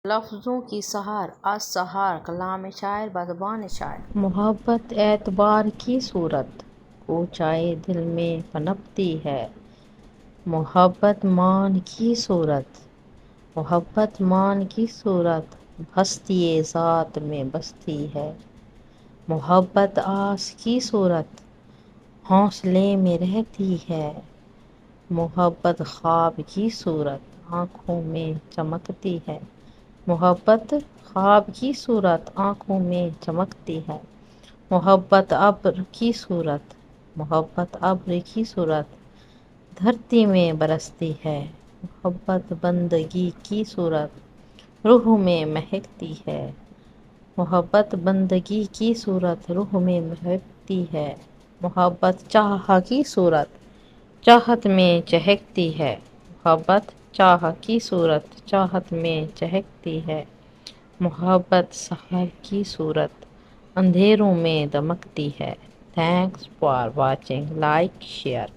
لفظوں کی سحر از سحر کلام شاعر بزبان شاعر۔ محبت اعتبار کی صورت کوچائے دل میں پنپتی ہے، محبت مان کی صورت، محبت مان کی صورت ہستی ذات میں بستی ہے، محبت آس کی صورت حوصلے میں رہتی ہے، محبت خواب کی صورت آنکھوں میں چمکتی ہے، محبت خواب کی صورت آنکھوں میں چمکتی ہے، محبت ابر کی صورت، محبت ابر کی صورت دھرتی میں برستی ہے، محبت بندگی کی صورت روح میں مہکتی ہے، محبت بندگی کی صورت روح میں مہکتی ہے، محبت چاہ کی صورت چاہت میں چہکتی ہے، محبت چاہ کی صورت چاہت میں چہکتی ہے، محبت سحر کی صورت اندھیروں میں دمکتی ہے۔ Thanks for watching, like share.